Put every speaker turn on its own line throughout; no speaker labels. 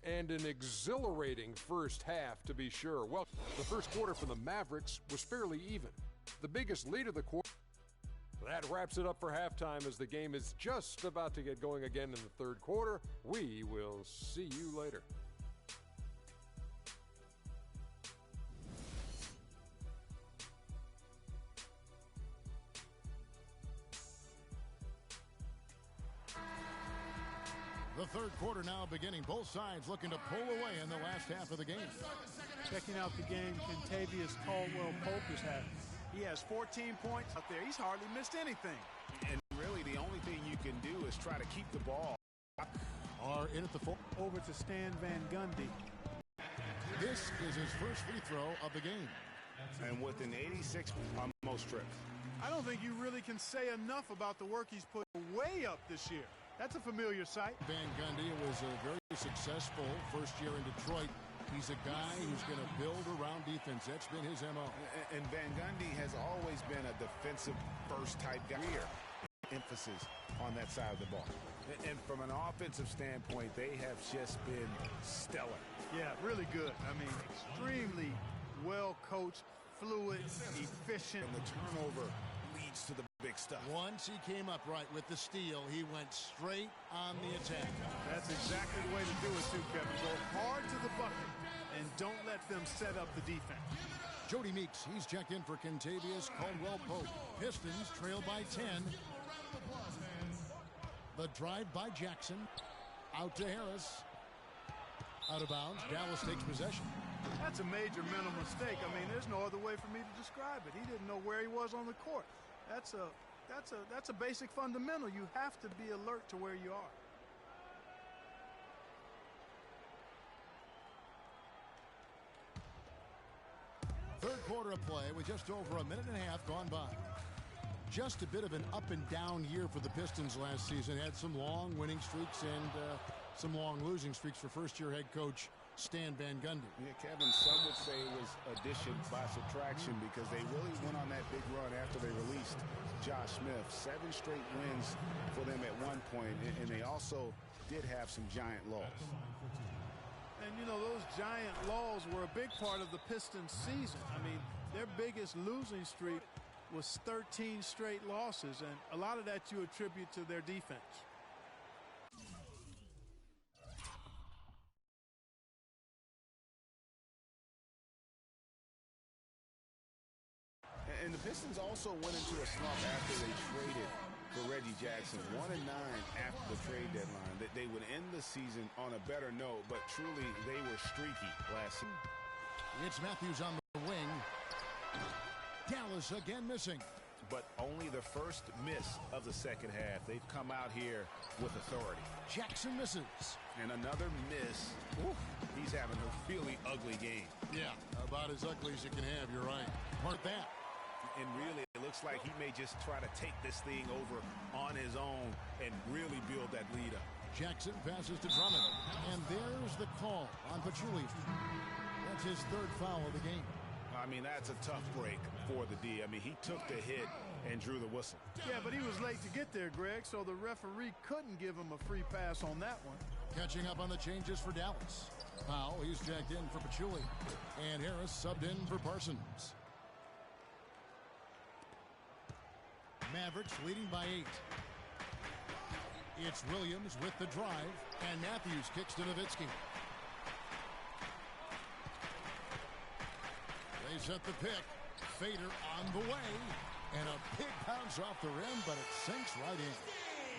and an exhilarating first half, to be sure. Well, the first quarter for the Mavericks was fairly even. The biggest lead of the quarter. That wraps it up for halftime as the game is just about to get going again in the third quarter. We will see you later.
The third quarter now beginning. Both sides looking to pull away in the last half of the game.
Checking out the game, Kentavious Caldwell-Pope is having. He has 14 points out there. He's hardly missed anything.
And really the only thing you can do is try to keep the ball.
Are in at the 4.
Over to Stan Van Gundy.
This is his first free throw of the game.
And with an 86 on most trips.
I don't think you really can say enough about the work he's put way up this year. That's a familiar sight.
Van Gundy was a very successful first year in Detroit. He's a guy who's going to build around defense. That's been his MO.
And Van Gundy has always been a defensive first type guy. Emphasis on that side of the ball. And from an offensive standpoint, they have just been stellar.
Yeah, really good. I mean, extremely well coached, fluid, efficient.
And the turnover leads to the big stuff.
Once he came up right with the steal, he went straight on the attack.
That's exactly the way to do it too, Kevin. Go hard to the bucket and don't let them set up the defense.
Jody Meeks, he's checked in for Kentavious Caldwell-Pope. Pistons trail by 10. The drive by Jackson. Out to Harris. Out of bounds. Dallas takes possession.
That's a major mental mistake. I mean, there's no other way for me to describe it. He didn't know where he was on the court. That's a basic fundamental. You have to be alert to where you are.
Third quarter of play with just over a minute and a half gone by. Just a bit of an up and down year for the Pistons last season. Had some long winning streaks and some long losing streaks for first-year head coach Stan Van Gundy.
Yeah, Kevin, some would say it was addition by subtraction because they really went on that big run after they released Josh Smith. 7 straight wins for them at one point, and they also did have some giant lulls.
And, you know, those giant lulls were a big part of the Pistons season. I mean, their biggest losing streak was 13 straight losses, and a lot of that you attribute to their defense.
And the Pistons also went into a slump after they traded for Reggie Jackson. 1-9 after the trade deadline. That they would end the season on a better note, but truly they were streaky last season.
It's Matthews on the wing. Dallas again missing.
But only the first miss of the second half. They've come out here with authority.
Jackson misses.
And another miss. Oof, he's having a really ugly game.
Yeah, about as ugly as you can have, you're right. Mark that.
And really, it looks like he may just try to take this thing over on his own and really build that lead up.
Jackson passes to Drummond. And there's the call on Pachulia. That's his third foul of the game.
I mean, that's a tough break for the D. I mean, he took the hit and drew the whistle.
Yeah, but he was late to get there, Greg, so the referee couldn't give him a free pass on that one.
Catching up on the changes for Dallas. Powell, he's checked in for Pachulia. And Harris subbed in for Parsons. Mavericks leading by 8. It's Williams with the drive, and Matthews kicks to Nowitzki. They set the pick. Fader on the way, and a big bounce off the rim, but it sinks right in.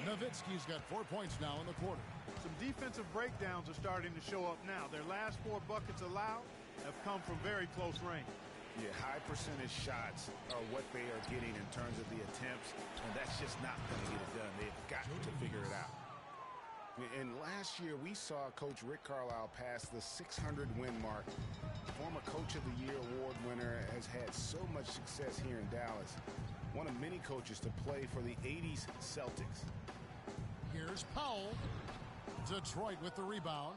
Nowitzki's got 4 points now in the quarter.
Some defensive breakdowns are starting to show up now. Their last 4 buckets allowed have come from very close range.
Yeah, high percentage shots are what they are getting in terms of the attempts, and that's just not going to get it done. They've got to figure it out. And last year, we saw Coach Rick Carlisle pass the 600-win mark. Former Coach of the Year award winner has had so much success here in Dallas. One of many coaches to play for the 80s Celtics.
Here's Powell. Detroit with the rebound.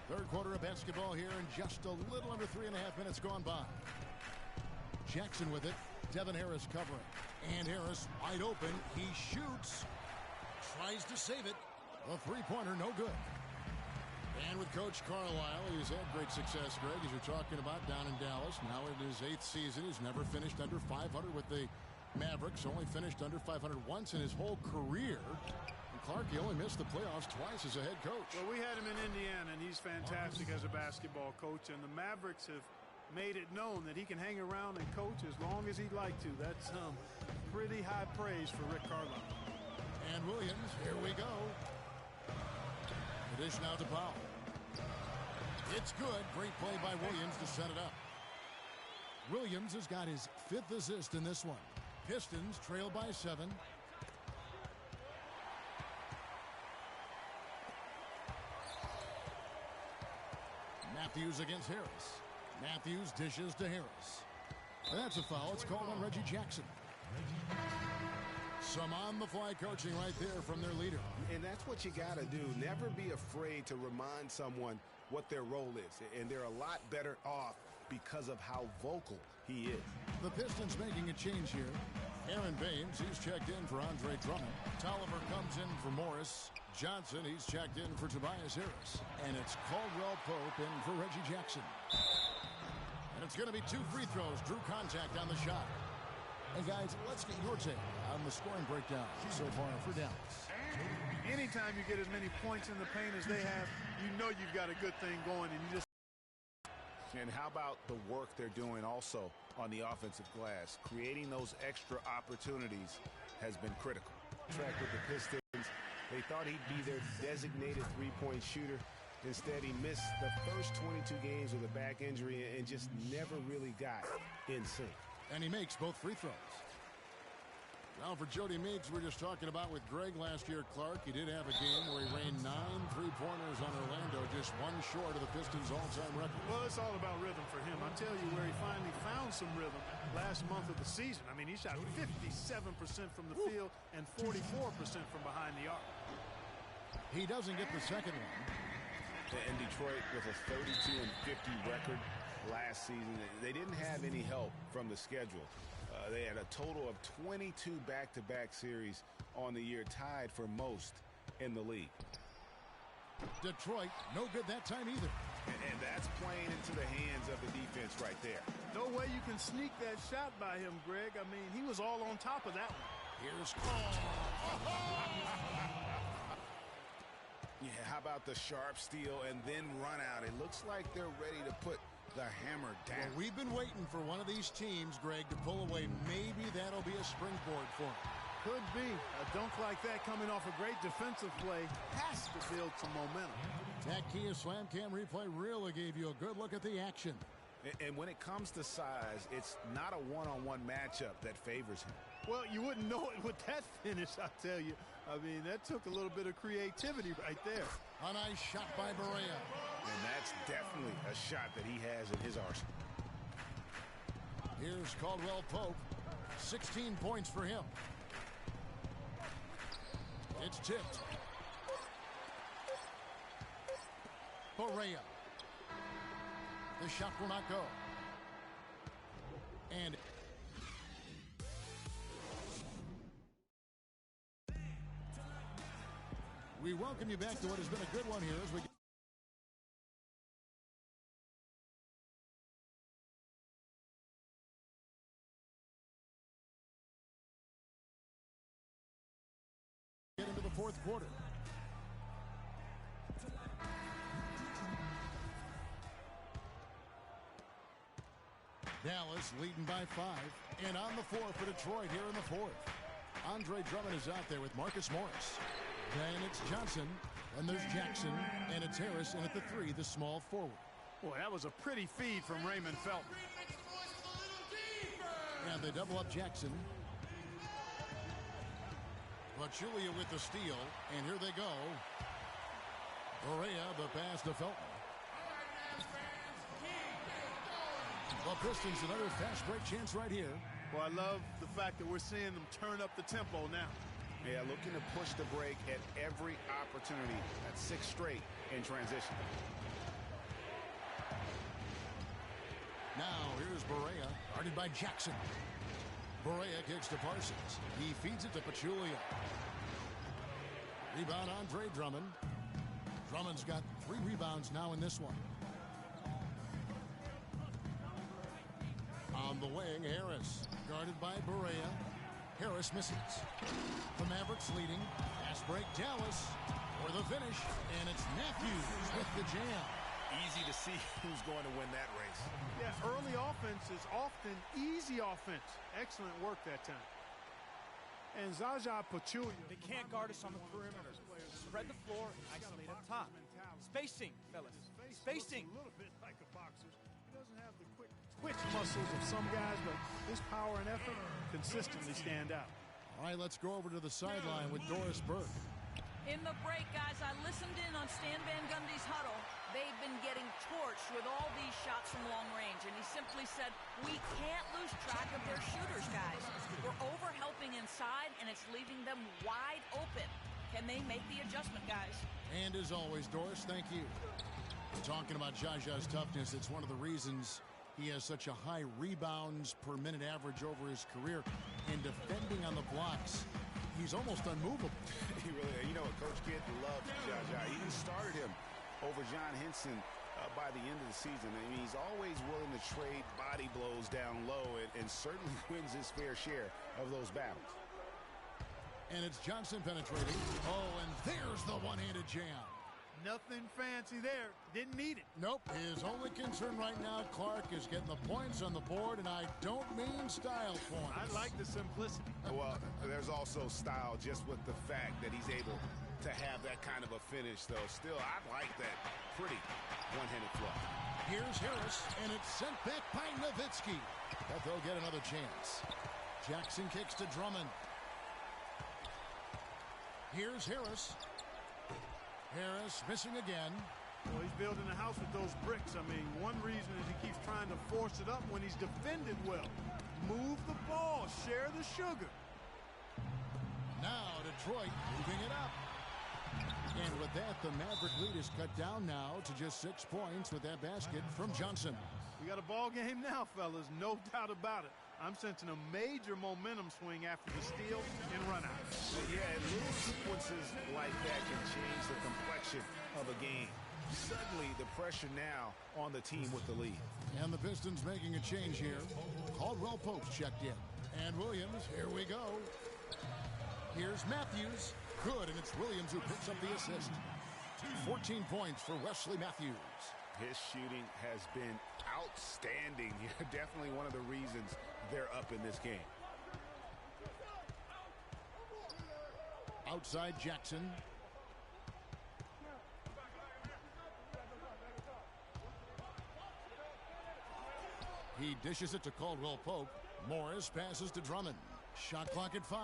Third quarter of basketball here, and just a little under 3.5 minutes gone by. Jackson with it. Devin Harris covering. And Harris wide open. He shoots. Tries to save it. A three-pointer, no good. And with Coach Carlisle, he's had great success, Greg, as you're talking about down in Dallas. Now in his 8th season, he's never finished under 500 with the Mavericks. Only finished under 500 once in his whole career. And Clark, he only missed the playoffs twice as a head coach.
Well, we had him in Indiana, and he's fantastic as a basketball coach. And the Mavericks have made it known that he can hang around and coach as long as he'd like to. That's pretty high praise for Rick Carlisle.
And Williams, here we go. The dish now to Powell. It's good. Great play by Williams to set it up. Williams has got his 5th assist in this one. Pistons trail by 7. Matthews against Harris. Matthews dishes to Harris. That's a foul. It's called on Reggie Jackson. Some on-the-fly coaching right there from their leader.
And that's what you got to do. Never be afraid to remind someone what their role is. And they're a lot better off because of how vocal he is.
The Pistons making a change here. Aaron Baines, he's checked in for Andre Drummond. Tolliver comes in for Morris. Johnson, he's checked in for Tobias Harris. And it's Caldwell Pope in for Reggie Jackson. And it's going to be 2 free throws. Drew contact on the shot. And guys, let's get your take on the scoring breakdown so far for Dallas.
Anytime you get as many points in the paint as they have, you know you've got a good thing going, and you just.
And how about the work they're doing also on the offensive glass? Creating those extra opportunities has been critical. Track with the Pistons. They thought he'd be their designated three-point shooter. Instead, he missed the first 22 games with a back injury and just never really got in sync.
And he makes both free throws. Now for Jody Meeks, we're just talking about with Greg last year, Clark. He did have a game where he rained 9 3-pointers on Orlando, just one short of the Pistons' all-time record.
Well, it's all about rhythm for him. I tell you where he finally found some rhythm last month of the season. I mean, he shot 57% from the field and 44% from behind the arc.
He doesn't get the second one.
And Detroit with a 32-50 record last season. They didn't have any help from the schedule. They had a total of 22 back-to-back series on the year, tied for most in the league.
Detroit, no good that time either.
And that's playing into the hands of the defense right there.
No way you can sneak that shot by him, Greg. I mean, he was all on top of that one.
Here's
Yeah, how about the sharp steal and then run out? It looks like they're ready to put the hammer down.
Well, we've been waiting for one of these teams, Greg, to pull away. Maybe that'll be a springboard for him.
Could be. A dunk like that coming off a great defensive play has to build some momentum.
That Kia Slam Cam replay really gave you a good look at the action.
And when it comes to size, it's not a one-on-one matchup that favors him.
Well, you wouldn't know it with that finish, I tell you. I mean, that took a little bit of creativity right there.
A nice shot by Barea.
And that's definitely a shot that he has in his arsenal.
Here's Caldwell Pope. 16 points for him. It's tipped. Barea. The shot will not go. And we welcome you back to what has been a good one here as we get into the fourth quarter. Dallas leading by 5. And on the floor for Detroit here in the fourth. Andre Drummond is out there with Marcus Morris. Then it's Johnson, and there's Jackson, and it's Harris, and at the 3, the small forward.
Boy, that was a pretty feed from Raymond Felton.
And they double up Jackson. Pachulia with the steal, and here they go. Barea, the pass to Felton. The Pistons, another fast break chance right here.
Well, I love the fact that we're seeing them turn up the tempo now.
Yeah, looking to push the break at every opportunity. That's 6 straight in transition.
Now, here's Barea, guarded by Jackson. Barea kicks to Parsons. He feeds it to Pachulia. Rebound Andre Drummond. Drummond's got 3 rebounds now in this one. On the wing, Harris. Guarded by Barea. Harris misses. The Mavericks leading. Pass break, Dallas for the finish. And it's Matthews with the jam.
Easy to see who's going to win that race.
Yeah, early offense is often easy offense. Excellent work that time. And Zaza Pachulia.
They can't guard us on the perimeter. Spread the floor, isolate up top. Spacing, fellas. Spacing.
A little bit like a boxer. He doesn't have the quick twitch muscles of some guys, but his power and effort consistently stand out.
All right, let's go over to the sideline with Doris Burke.
In the break, guys, I listened in on Stan Van Gundy's huddle. They've been getting torched with all these shots from long range, and he simply said, we can't lose track of their shooters, guys. We're over-helping inside, and it's leaving them wide open. Can they make the adjustment, guys?
And as always, Doris, thank you. Talking about Jaja's toughness, it's one of the reasons he has such a high rebounds per minute average over his career. And defending on the blocks, he's almost unmovable.
He really, you know what, Coach Kidd loves Jaja. He even started him over John Henson by the end of the season. I mean, he's always willing to trade body blows down low and certainly wins his fair share of those battles.
And it's Johnson penetrating. Oh, and there's the one-handed jam.
Nothing fancy there. Didn't need it.
Nope. His only concern right now, Clark, is getting the points on the board, and I don't mean style points.
I like the simplicity.
Well, there's also style just with the fact that he's able to have that kind of a finish, though. Still, I like that pretty one-handed fluff.
Here's Harris, and it's sent back by Nowitzki. But they'll get another chance. Jackson kicks to Drummond. Here's Harris. Harris missing again.
Well, he's building a house with those bricks. I mean, one reason is he keeps trying to force it up when he's defended well. Move the ball. Share the sugar.
Now Detroit moving it up. And with that, the Maverick lead is cut down now to just 6 points with that basket from Johnson.
We got a ball game now, fellas. No doubt about it. I'm sensing a major momentum swing after the steal and run out.
Yeah, and little sequences like that can change the complexion of a game. Suddenly, the pressure now on the team with the lead.
And the Pistons making a change here. Caldwell Pope checked in. And Williams, here we go. Here's Matthews. Good, and it's Williams who picks up the assist. 14 points for Wesley Matthews.
His shooting has been outstanding. Definitely one of the reasons they're up in this game.
Outside Jackson. He dishes it to Caldwell Pope. Morris passes to Drummond. Shot clock at 5.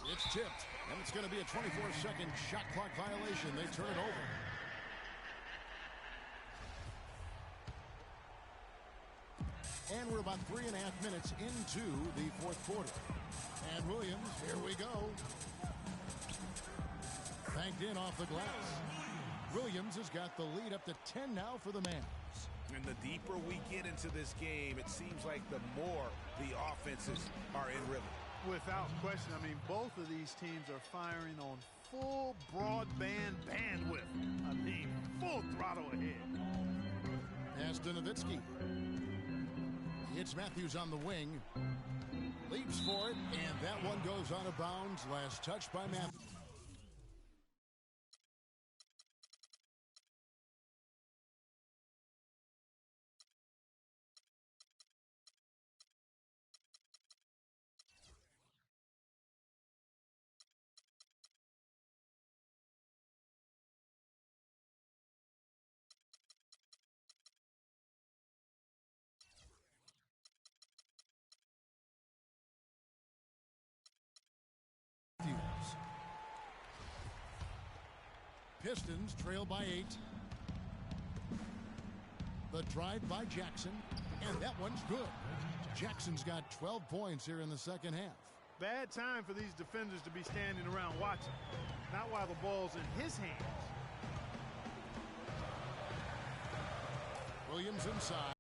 It's tipped, and it's going to be a 24-second shot clock violation. They turn it over. And we're about 3.5 minutes into the fourth quarter. And Williams, here we go. Banked in off the glass. Williams has got the lead up to 10 now for the Mavs.
And the deeper we get into this game, it seems like the more the offenses are in rhythm.
Without question, I mean, both of these teams are firing on full broadband bandwidth. I mean, full throttle ahead.
Pass to Nowitzki. It's Matthews on the wing. Leaps for it, and that one goes out of bounds. Last touch by Matthews. Pistons trail by 8. The drive by Jackson, and that one's good. Jackson's got 12 points here in the second half.
Bad time for these defenders to be standing around watching. Not while the ball's in his hands.
Williams inside.